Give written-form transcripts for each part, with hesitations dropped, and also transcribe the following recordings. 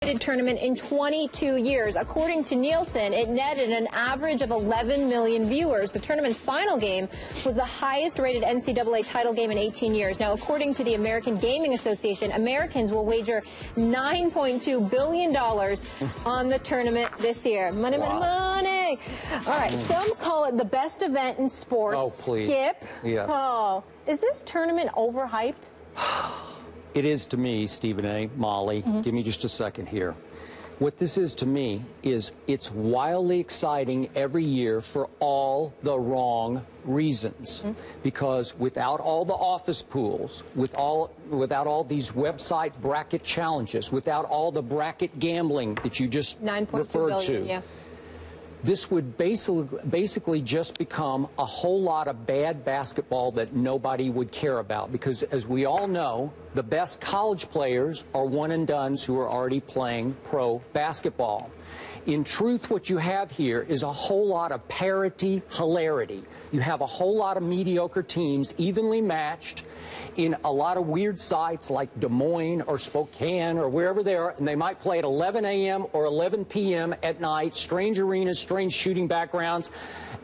Tournament in 22 years. According to Nielsen, it netted an average of 11 million viewers. The tournament's final game was the highest rated NCAA title game in 18 years. Now, according to the American Gaming Association, Americans will wager $9.2 billion on the tournament this year. Money, money, money. All right, some call it the best event in sports. Oh, please. Skip. Yes. Oh, is this tournament overhyped? It is to me, Stephen A., Molly. Give me just a second here. What this is to me is it's wildly exciting every year for all the wrong reasons. Because without all the office pools, without all these website bracket challenges, without all the bracket gambling that you just referred to, yeah. This would basically just become a whole lot of bad basketball that nobody would care about, because as we all know, the best college players are one-and-dones who are already playing pro basketball. In truth, what you have here is a whole lot of parity hilarity. You have a whole lot of mediocre teams evenly matched in a lot of weird sites like Des Moines or Spokane or wherever they are, and they might play at 11 a.m. or 11 p.m. at night, strange arenas, strange shooting backgrounds,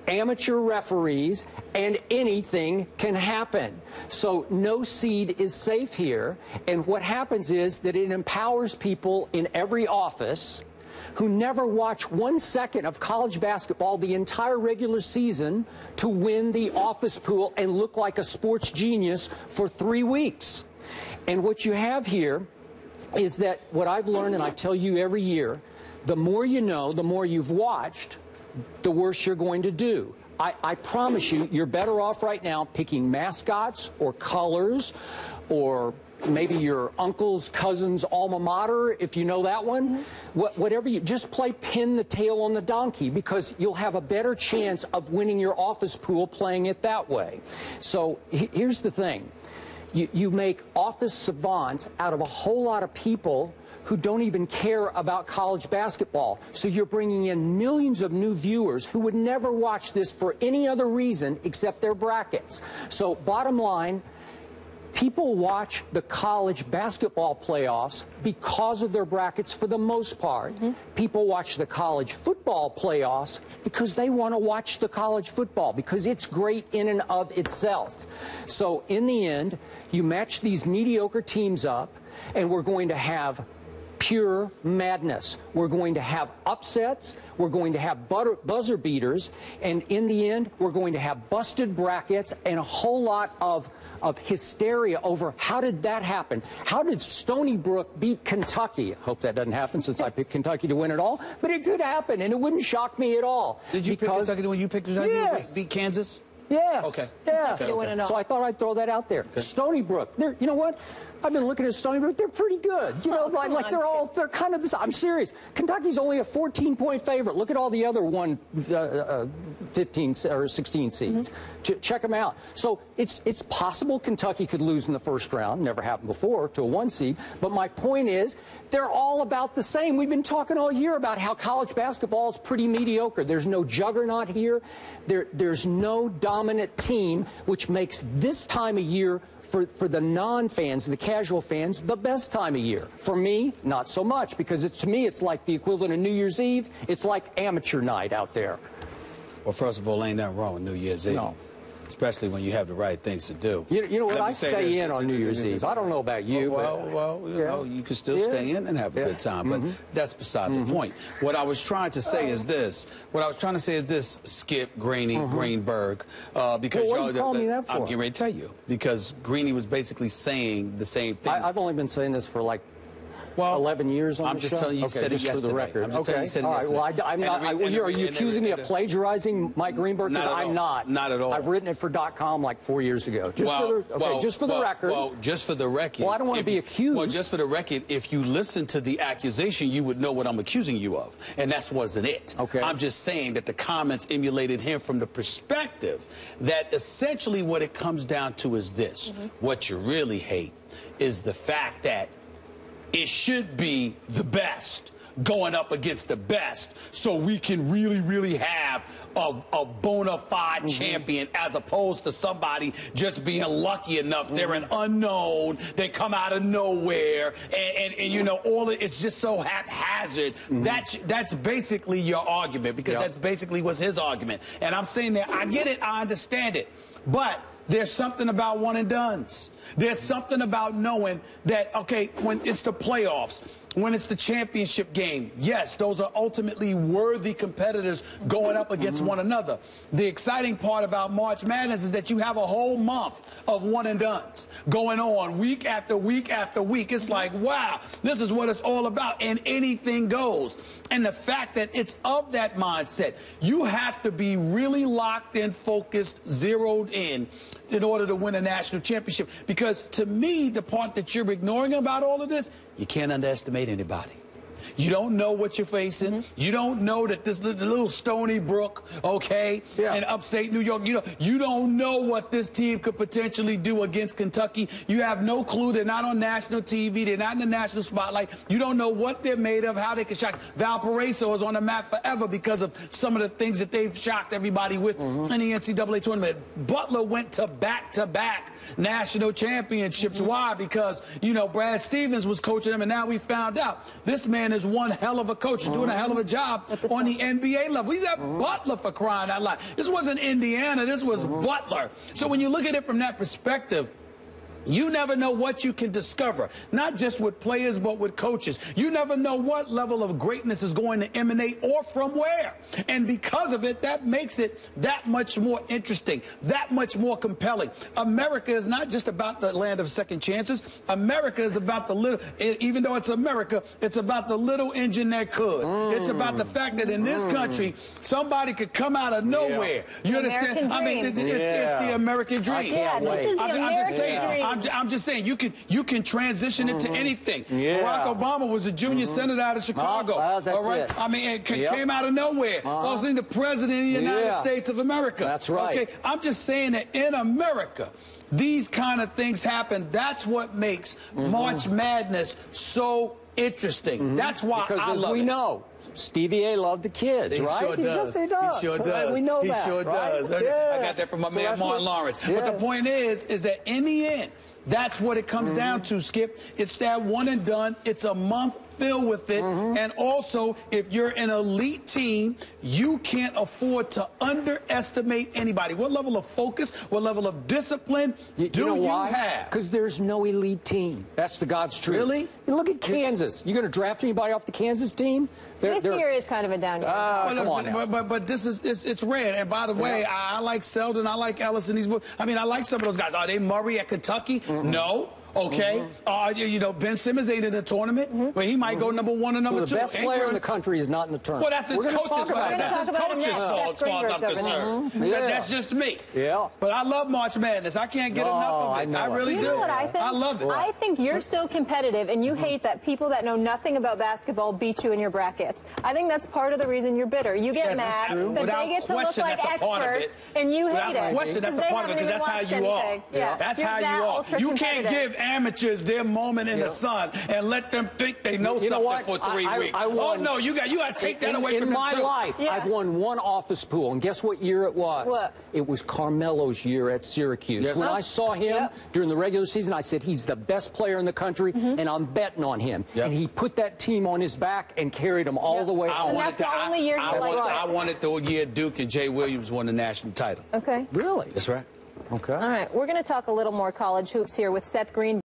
amateur referees, and anything can happen. So no seed is safe here, and what happens is that it empowers people in every office who never watch 1 second of college basketball the entire regular season to win the office pool and look like a sports genius for 3 weeks. And what you have here is that what I've learned, and I tell you every year, the more you know, the more you've watched, the worse you're going to do. I promise you, you're better off right now picking mascots or colors or maybe your uncle's cousin's alma mater, if you know that one. Whatever you, just play pin the tail on the donkey, because you'll have a better chance of winning your office pool playing it that way. So here's the thing. You make office savants out of a whole lot of people who don't even care about college basketball. So you're bringing in millions of new viewers who would never watch this for any other reason except their brackets. So bottom line, people watch the college basketball playoffs because of their brackets for the most part. People watch the college football playoffs because they want to watch the college football, because it's great in and of itself. So in the end, you match these mediocre teams up, and we're going to have pure madness. We're going to have upsets, we're going to have buzzer beaters, and in the end, we're going to have busted brackets and a whole lot of hysteria over how did that happen? How did Stony Brook beat Kentucky? I hope that doesn't happen, since I picked Kentucky to win it all, but it could happen, and it wouldn't shock me at all. Did you pick Kentucky when you picked Kentucky to beat Kansas? Yes. Okay. Yes. Okay. So I thought I'd throw that out there. Okay. Stony Brook. You know what? I've been looking at Stony Brook. They're pretty good. You know, like they're kind of this. I'm serious. Kentucky's only a 14-point favorite. Look at all the other 15 or 16 seeds. Check them out. So it's possible Kentucky could lose in the first round. Never happened before to a 1 seed. But my point is, they're all about the same. We've been talking all year about how college basketball is pretty mediocre. There's no juggernaut here. There's no dominant team, which makes this time of year for the non-fans, the casual fans, the best time of year. For me, not so much, because to me, it's like the equivalent of New Year's Eve. It's like amateur night out there. Well, first of all, ain't nothing wrong with New Year's Eve. No. Especially when you have the right things to do. You know what? I stay in on New Year's Eve. I don't know about you. Well, you know, you can still stay in and have a good time, but that's beside the point. What I was trying to say is this. Skip, Greenberg, because what are you calling me that for? I'm getting ready to tell you. Because Greeny was basically saying the same thing. I've only been saying this for like 11 years on I'm the just show? telling you, you said it just yesterday. for the record. I'm just telling you, you said it yesterday. Well, I'm not. Are you accusing me of plagiarizing Mike Greenberg? Because I'm not. Not at all. I've written it for .com like 4 years ago. Just for the record. Well, just for the record. Well, I don't want to be accused. Well, just for the record, if you listen to the accusation, you would know what I'm accusing you of, and that wasn't it. Okay. I'm just saying that the comments emulated him from the perspective that essentially what it comes down to is this: what you really hate is the fact that it should be the best, going up against the best so we can really have a bona fide champion, as opposed to somebody just being lucky enough. They're an unknown. They come out of nowhere. And you know, it's just so haphazard. That's basically your argument, because that's basically what's his argument. And I'm saying that I get it. I understand it. But there's something about one and dones. There's something about knowing that, okay, when it's the playoffs, when it's the championship game, yes, those are ultimately worthy competitors going up against one another. The exciting part about March Madness is that you have a whole month of one and dones going on week after week after week. It's like, wow, this is what it's all about, and anything goes. And the fact that it's of that mindset, you have to be really locked in, focused, zeroed in order to win a national championship. Because to me, the part that you're ignoring about all of this, you can't underestimate anybody. You don't know what you're facing. You don't know that this little Stony Brook, okay, in upstate New York, you don't know what this team could potentially do against Kentucky. You have no clue. They're not on national TV. They're not in the national spotlight. You don't know what they're made of, how they can shock. Valparaiso is on the map forever because of some of the things that they've shocked everybody with in the NCAA tournament. Butler went to back-to-back national championships. Why? Because, you know, Brad Stevens was coaching them, and now we found out this man is one hell of a coach, doing a hell of a job on the NBA level. He's at Butler, for crying out loud. This wasn't Indiana. This was Butler. So when you look at it from that perspective, you never know what you can discover, not just with players, but with coaches. You never know what level of greatness is going to emanate or from where. And because of it, that makes it that much more interesting, that much more compelling. America is not just about the land of second chances. America is about the little, even though it's America, it's about the little engine that could. It's about the fact that in this country, somebody could come out of nowhere. You understand? I mean, it's the American dream. Yeah, this is the American dream. I'm just saying, you can transition it to anything. Barack Obama was a junior senator out of Chicago. All right, I mean, it came out of nowhere. Well, the president of the United States of America. That's right. Okay, I'm just saying that in America, these kind of things happen. That's what makes March Madness so interesting. That's why I love it. Because as we know, Stevie A loved the kids, right? Sure does. He does. He sure does. We know he that. He sure does. Yeah. I got that from my man Martin Lawrence. But the point is that in the end, that's what it comes down to, Skip. It's that one and done. It's a month filled with it. And also, if you're an elite team, you can't afford to underestimate anybody. What level of focus, what level of discipline do you have? Because there's no elite team. That's the God's truth. Really? Look at Kansas. You going to draft anybody off the Kansas team? This year is kind of a down year. Come on now. But this is it's red. And by the way, I like Selden. I like Ellis and these. I mean, I like some of those guys. Are they Murray at Kentucky? No. Okay, you know, Ben Simmons ain't in the tournament, but he might go number one or number two. The best player in the country is not in the tournament. Well, that's his coach's fault. That's his coach's fault, as far as I'm concerned. That's just me. Yeah. But I love March Madness. I can't get enough of it. I really do. You know what I think? I love it. I think you're so competitive, and you hate that people that know nothing about basketball beat you in your brackets. I think that's part of the reason you're bitter. You get mad that they get to look like experts, and you hate it. Without question, that's a part of it, because that's how you are. That's how you are. You can't give amateurs their moment in the sun and let them think they know something for 3 weeks. Oh no, you got to take that away from them too. In my life, I've won one office pool, and guess what year it was? What? It was Carmelo's year at Syracuse. When I saw him during the regular season, I said he's the best player in the country, and I'm betting on him. And he put that team on his back and carried them all the way home. And that's the only year you like. I wanted the year Duke and Jay Williams won the national title. Okay. Really? That's right. Okay. All right, we're going to talk a little more college hoops here with Seth Green.